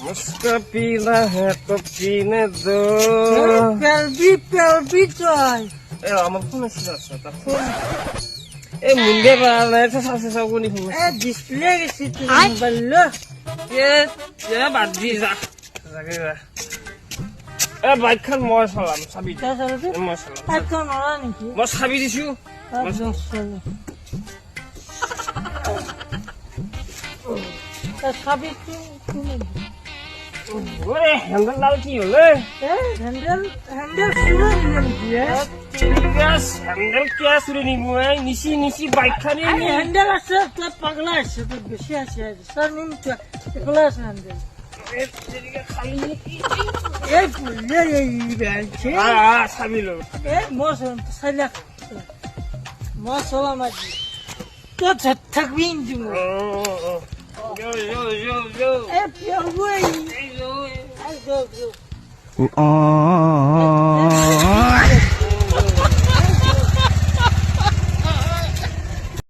उसका पीना है तो पीने दो পেলবি তই এ আমার ফোন আছে তা ফোন এই মুন্ডে পালা এটা সাসে সাগুনি ফোন এ ডিসপ্লে গেছি তোর মোবাইল এ এ বাদ দি যা জাগে যা এ বাইক খান মই চালাম চাবি তা চলবে মই চালাম এত নৰা নেকি মই চাবি দিছো চাবি ওরে হ্যান্ডেল লাল কি হলে হ্যান্ডেল পুরো নিলাম দিয়ে গ্যাস হ্যান্ডেল কে আসুরে নি মই নিছি নিছি বাইক খানি হ্যান্ডেল আছে তো পাগলা আছে তো বেশি আছে স্যার নিন তো পাগলা আছে হ্যান্ডেল এ তেরিকা খালি কি এই পুলে এই বেলছে চাবি লো এ মোস সাইলা মোস ওলা মাজি তো থাকবি তুমি Yo. এ পিও বই Yo. I go